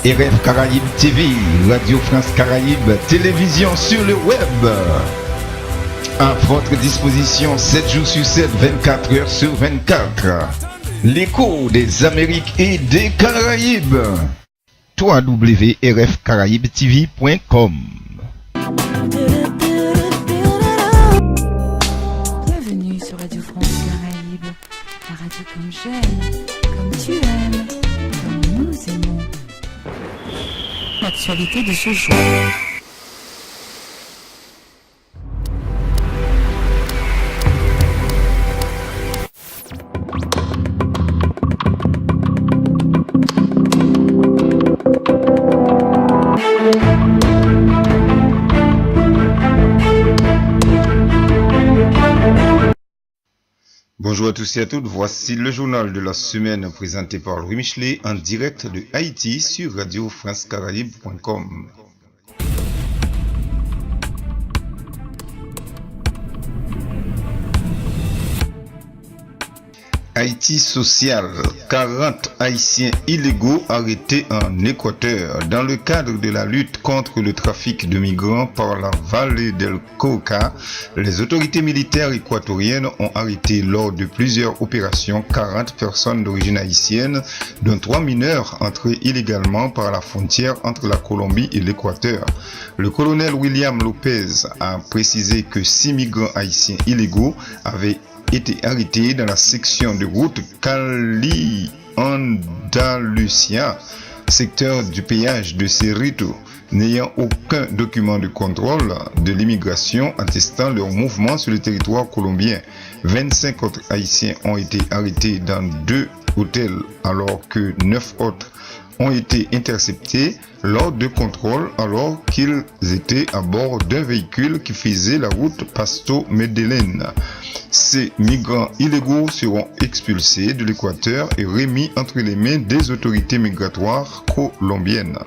RF Caraïbes TV, Radio France Caraïbes, télévision sur le web. À votre disposition 7 jours sur 7, 24 heures sur 24. L'écho des Amériques et des Caraïbes. www.rfcaraibetv.com. Bienvenue sur Radio France Caraïbes, la radio comme j'aime, comme tu aimes, comme nous aimons. L'actualité de ce jour. Bonjour à tous et à toutes, voici le journal de la semaine présenté par Louis Michelet en direct de Haïti sur radiofrancecaraïbes.com. Haïti social, 40 Haïtiens illégaux arrêtés en Équateur dans le cadre de la lutte contre le trafic de migrants par la vallée del Cauca. Les autorités militaires équatoriennes ont arrêté lors de plusieurs opérations 40 personnes d'origine haïtienne, dont 3 mineurs entrés illégalement par la frontière entre la Colombie et l'Équateur. Le colonel William Lopez a précisé que 6 migrants haïtiens illégaux avaient été arrêté dans la section de route Cali-Andalusia, secteur du péage de Cerrito, n'ayant aucun document de contrôle de l'immigration attestant leur mouvement sur le territoire colombien. 25 autres Haïtiens ont été arrêtés dans 2 hôtels alors que 9 autres ont été interceptés lors de contrôles alors qu'ils étaient à bord d'un véhicule qui faisait la route Pasto-Medellín. Ces migrants illégaux seront expulsés de l'Équateur et remis entre les mains des autorités migratoires colombiennes.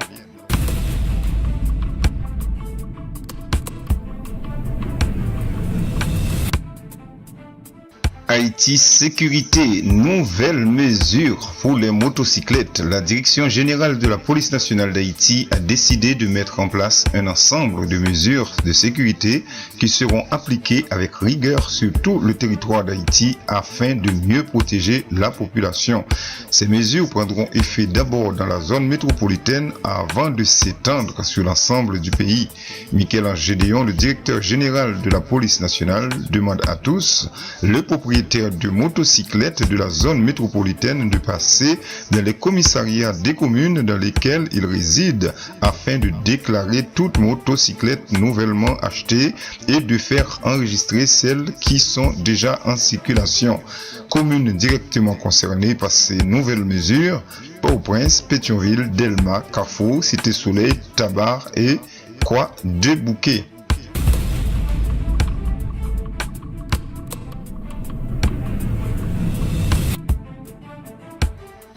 Haïti Sécurité, nouvelle mesure pour les motocyclettes. La Direction générale de la police nationale d'Haïti a décidé de mettre en place un ensemble de mesures de sécurité qui seront appliquées avec rigueur sur tout le territoire d'Haïti afin de mieux protéger la population. Ces mesures prendront effet d'abord dans la zone métropolitaine avant de s'étendre sur l'ensemble du pays. Michel-Ange Gédéon, le directeur général de la police nationale, demande à tous les propriétaires de motocyclettes de la zone métropolitaine de passer dans les commissariats des communes dans lesquelles ils résident afin de déclarer toute motocyclette nouvellement achetée et de faire enregistrer celles qui sont déjà en circulation. Communes directement concernées par ces nouvelles mesures: Port-au-Prince, Pétionville, Delma, Carrefour, Cité-Soleil, Tabar et Croix-des-Bouquets.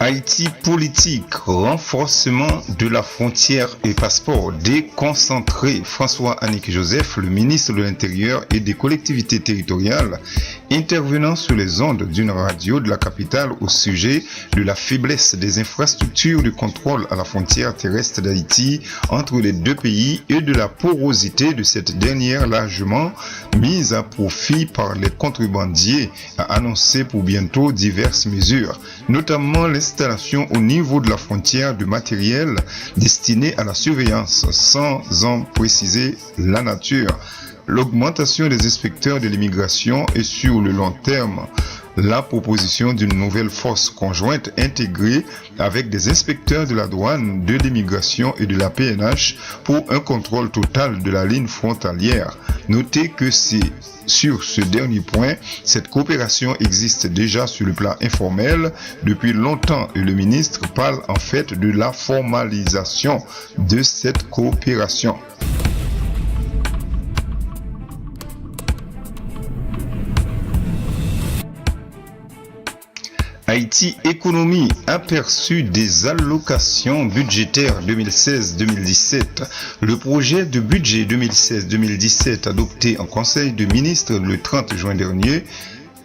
Haïti politique, renforcement de la frontière et passeport déconcentré. François Annick Joseph, le ministre de l'Intérieur et des collectivités territoriales, intervenant sur les ondes d'une radio de la capitale au sujet de la faiblesse des infrastructures de contrôle à la frontière terrestre d'Haïti entre les deux pays et de la porosité de cette dernière largement mise à profit par les contrebandiers, a annoncé pour bientôt diverses mesures, notamment l'installation au niveau de la frontière de matériel destiné à la surveillance, sans en préciser la nature, l'augmentation des inspecteurs de l'immigration et sur le long terme, la proposition d'une nouvelle force conjointe intégrée avec des inspecteurs de la douane, de l'immigration et de la PNH pour un contrôle total de la ligne frontalière. Notez que c'est sur ce dernier point, cette coopération existe déjà sur le plan informel depuis longtemps et le ministre parle en fait de la formalisation de cette coopération. Haïti Économie, aperçu des allocations budgétaires 2016-2017. Le projet de budget 2016-2017 adopté en Conseil de ministres le 30 juin dernier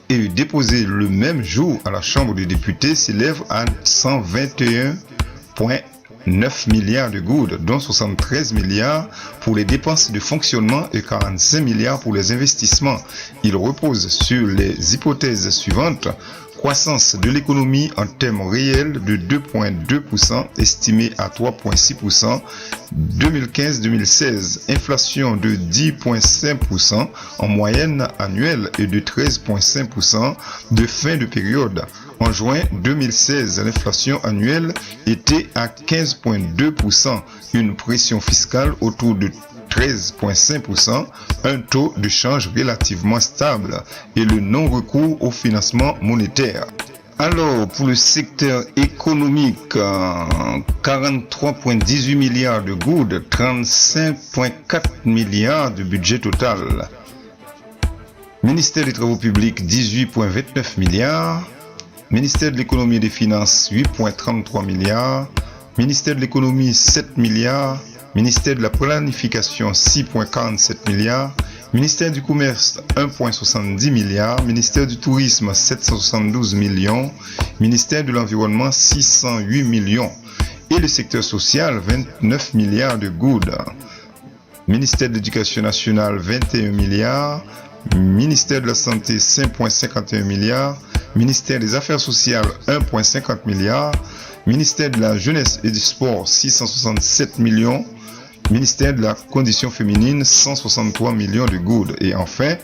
et déposé le même jour à la Chambre des députés s'élève à 121,1 9 milliards de goudes, dont 73 milliards pour les dépenses de fonctionnement et 45 milliards pour les investissements. Il repose sur les hypothèses suivantes. Croissance de l'économie en termes réels de 2,2%, estimée à 3,6%, 2015-2016, inflation de 10,5% en moyenne annuelle et de 13,5% de fin de période. En juin 2016, l'inflation annuelle était à 15,2%, une pression fiscale autour de 13,5%, un taux de change relativement stable et le non-recours au financement monétaire. Alors, pour le secteur économique, 43,18 milliards de goudes, 35,4 milliards de budget total. Ministère des Travaux publics, 18,29 milliards. Ministère de l'économie et des finances, 8,33 milliards. Ministère de l'économie, 7 milliards. Ministère de la planification, 6,47 milliards. Ministère du commerce, 1,70 milliards. Ministère du tourisme, 772 millions. Ministère de l'environnement, 608 millions. Et le secteur social, 29 milliards de goudes. Ministère de l'éducation nationale, 21 milliards. Ministère de la santé, 5,51 milliards. Ministère des affaires sociales, 1,50 milliards. Ministère de la jeunesse et du sport, 667 millions. Ministère de la condition féminine, 163 millions de goudes. Et enfin,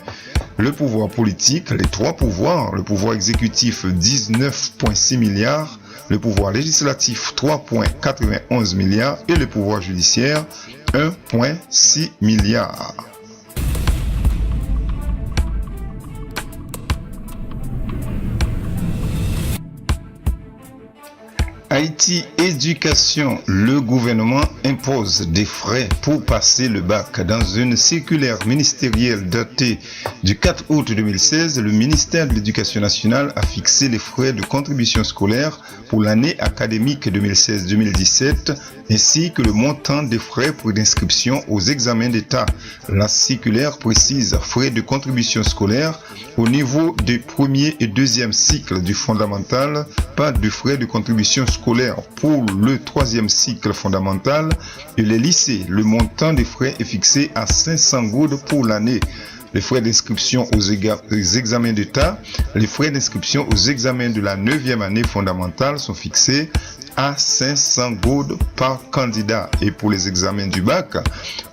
le pouvoir politique, les trois pouvoirs, le pouvoir exécutif, 19,6 milliards, le pouvoir législatif, 3,91 milliards et le pouvoir judiciaire, 1,6 milliards. Haïti Éducation, le gouvernement impose des frais pour passer le bac. Dans une circulaire ministérielle datée du 4 août 2016, le ministère de l'Éducation nationale a fixé les frais de contribution scolaire pour l'année académique 2016-2017 ainsi que le montant des frais pour d'inscription aux examens d'État. La circulaire précise frais de contribution scolaire au niveau du premier et deuxième cycle du fondamental, pas de frais de contribution scolaire pour le troisième cycle fondamental et les lycées. Le montant des frais est fixé à 500 goudes pour l'année. Les frais d'inscription aux examens d'État, les frais d'inscription aux examens de la 9e année fondamentale sont fixés à 500 goudes par candidat. Et pour les examens du bac,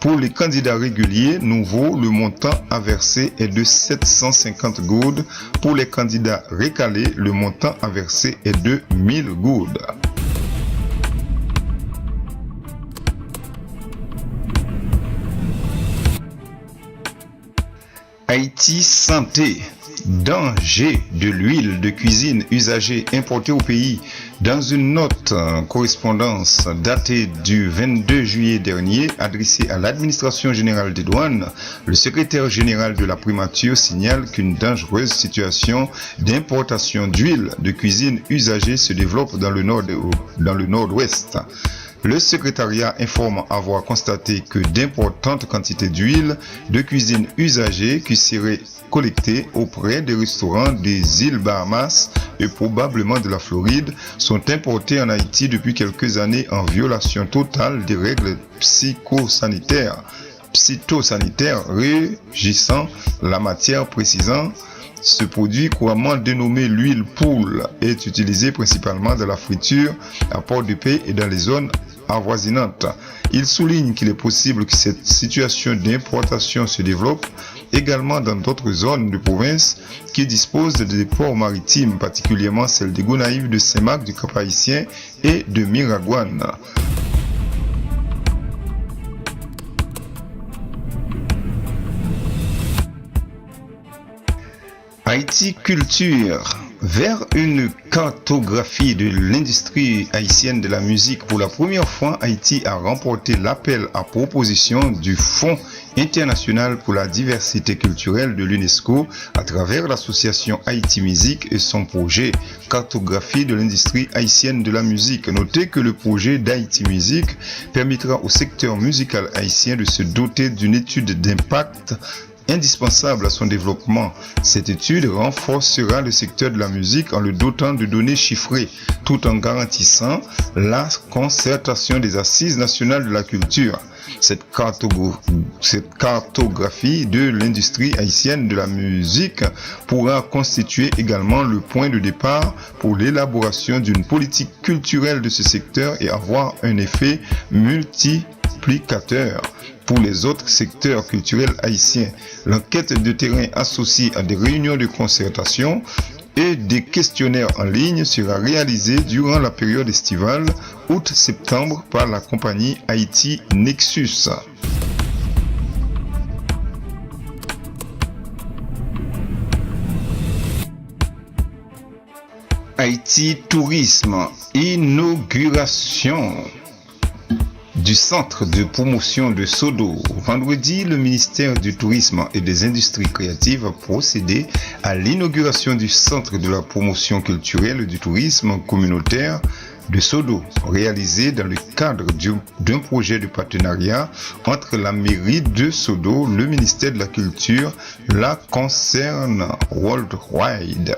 pour les candidats réguliers nouveaux, le montant à verser est de 750 goudes. Pour les candidats récalés, le montant à verser est de 1000 goudes. Haïti Santé. Danger de l'huile de cuisine usagée importée au pays. Dans une note correspondance datée du 22 juillet dernier adressée à l'administration générale des douanes, le secrétaire général de la primature signale qu'une dangereuse situation d'importation d'huile de cuisine usagée se développe dans le nord-ouest. Le secrétariat informe avoir constaté que d'importantes quantités d'huile de cuisine usagée qui seraient collectées auprès des restaurants des îles Bahamas et probablement de la Floride sont importées en Haïti depuis quelques années en violation totale des règles phytosanitaires régissant la matière, précisant ce produit couramment dénommé l'huile poule est utilisé principalement dans la friture à Port-de-Paix et dans les zones avoisinantes. Il souligne qu'il est possible que cette situation d'importation se développe également dans d'autres zones de province qui disposent de ports maritimes, particulièrement celles de Gonaïves, de Saint-Marc, du Cap-Haïtien et de Miragouane. Haïti Culture. Vers une cartographie de l'industrie haïtienne de la musique, pour la première fois, Haïti a remporté l'appel à proposition du Fonds international pour la diversité culturelle de l'UNESCO à travers l'association Haïti Musique et son projet Cartographie de l'industrie haïtienne de la musique. Notez que le projet d'Haïti Musique permettra au secteur musical haïtien de se doter d'une étude d'impact indispensable à son développement. Cette étude renforcera le secteur de la musique en le dotant de données chiffrées, tout en garantissant la concertation des assises nationales de la culture. Cette cartographie de l'industrie haïtienne de la musique pourra constituer également le point de départ pour l'élaboration d'une politique culturelle de ce secteur et avoir un effet multiplicateur pour les autres secteurs culturels haïtiens. L'enquête de terrain associée à des réunions de concertation et des questionnaires en ligne sera réalisée durant la période estivale août-septembre par la compagnie Haïti Nexus. Haïti Tourisme, inauguration du centre de promotion de Sodo. Vendredi, le ministère du Tourisme et des Industries créatives a procédé à l'inauguration du centre de la promotion culturelle du tourisme communautaire de Sodo, réalisé dans le cadre d'un projet de partenariat entre la mairie de Sodo, le ministère de la Culture, la Concern Worldwide,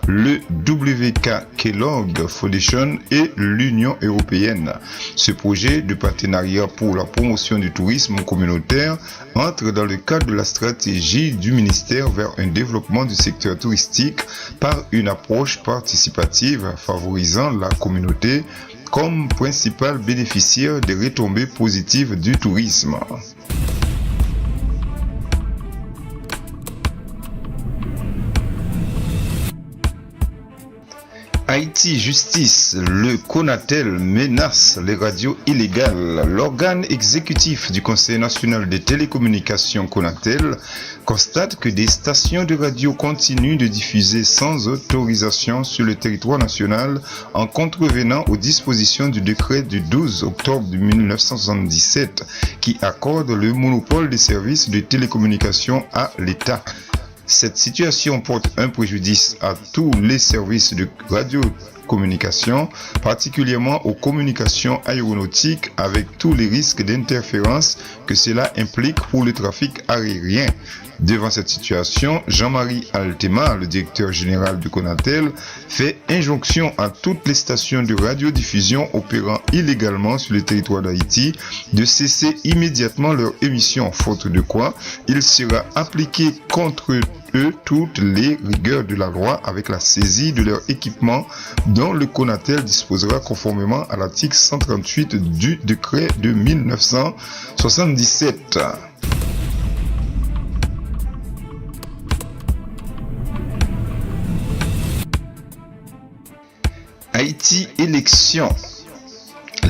le WK Kellogg Foundation et l'Union européenne. Ce projet de partenariat pour la promotion du tourisme communautaire entre dans le cadre de la stratégie du ministère vers un développement du secteur touristique par une approche participative favorisant la communauté comme principal bénéficiaire des retombées positives du tourisme. Haïti Justice, le Conatel menace les radios illégales. L'organe exécutif du Conseil national des télécommunications Conatel constate que des stations de radio continuent de diffuser sans autorisation sur le territoire national en contrevenant aux dispositions du décret du 12 octobre 1977 qui accorde le monopole des services de télécommunications à l'État. Cette situation porte un préjudice à tous les services de radiocommunication, particulièrement aux communications aéronautiques avec tous les risques d'interférence que cela implique pour le trafic aérien. Devant cette situation, Jean-Marie Altema, le directeur général du Conatel, fait injonction à toutes les stations de radiodiffusion opérant illégalement sur le territoire d'Haïti de cesser immédiatement leur émission, faute de quoi il sera appliqué contre eux toutes les rigueurs de la loi avec la saisie de leur équipement dont le Conatel disposera conformément à l'article 138 du décret de 1977. Haïti élections.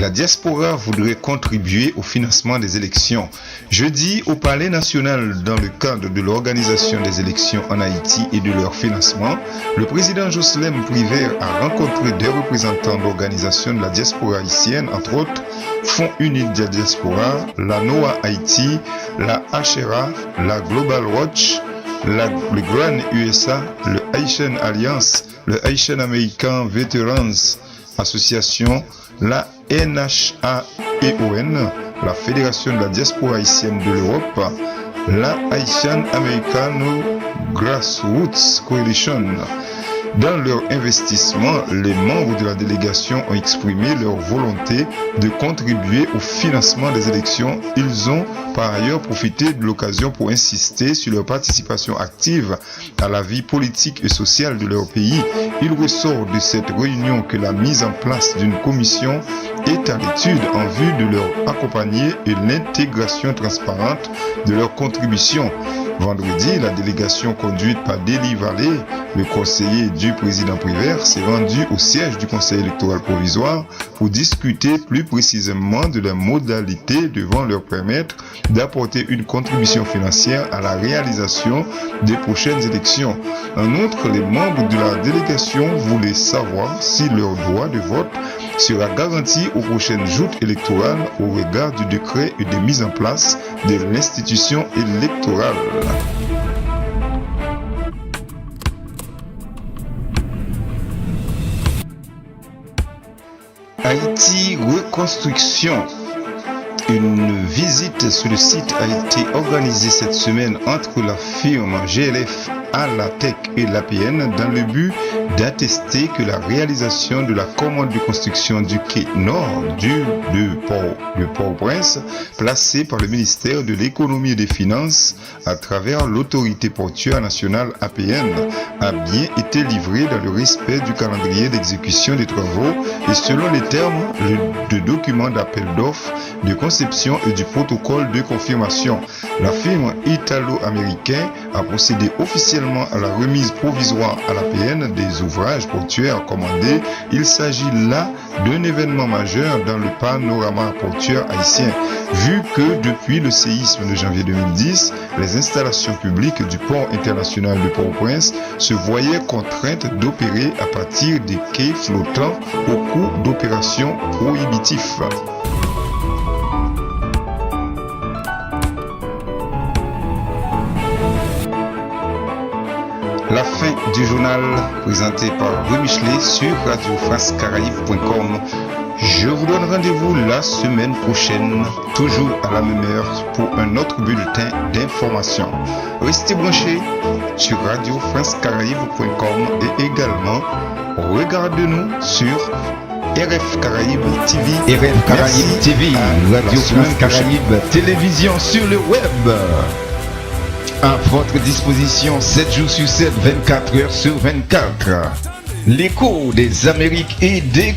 La diaspora voudrait contribuer au financement des élections. Jeudi, au Palais national, dans le cadre de l'organisation des élections en Haïti et de leur financement, le président Jocelyn Privert a rencontré des représentants d'organisations de la diaspora haïtienne, entre autres Fonds Unis de la Diaspora, la NOAA Haïti, la HRA, la Global Watch, le Grand USA, le Haitian Alliance, le Haitian American Veterans Association, la NHAEON, la Fédération de la diaspora haïtienne de l'Europe, la Haitian Americano Grassroots Coalition. Dans leur investissement, les membres de la délégation ont exprimé leur volonté de contribuer au financement des élections. Ils ont par ailleurs profité de l'occasion pour insister sur leur participation active à la vie politique et sociale de leur pays. Il ressort de cette réunion que la mise en place d'une commission est à l'étude en vue de leur accompagner et l'intégration transparente de leurs contributions. Vendredi, la délégation conduite par Deli Vallée, le conseiller du président Privert, s'est rendue au siège du conseil électoral provisoire pour discuter plus précisément de la modalité devant leur permettre d'apporter une contribution financière à la réalisation des prochaines élections. En outre, les membres de la délégation voulaient savoir si leur droit de vote sera garanti aux prochaines joutes électorales au regard du décret et des mises en place de l'institution électorale. Haïti reconstruction. Une visite sur le site a été organisée cette semaine entre la firme GLF Alatec et l'APN dans le but d'attester que la réalisation de la commande de construction du quai nord de Port-au-Prince, placée par le ministère de l'Économie et des Finances à travers l'autorité portuaire nationale APN, a bien été livrée dans le respect du calendrier d'exécution des travaux et selon les termes de documents d'appel d'offres, de conception et du protocole de confirmation. La firme italo-américaine a procédé officiellement à la remise provisoire à l'APN des ouvrages portuaires commandés. Il s'agit là d'un événement majeur dans le panorama portuaire haïtien, vu que depuis le séisme de janvier 2010, les installations publiques du port international de Port-au-Prince se voyaient contraintes d'opérer à partir des quais flottants au cours d'opérations prohibitives. La fin du journal présenté par Rue Michelet sur radiofrancecaraïbe.com. Je vous donne rendez-vous la semaine prochaine, toujours à la même heure, pour un autre bulletin d'information. Restez branchés sur radiofrancecaraïbe.com et également regardez-nous sur RF Caraïbe TV. RF Caraïbe TV, Radio France Caraïbe, télévision sur le web. À votre disposition 7 jours sur 7, 24 heures sur 24. L'écho des Amériques et des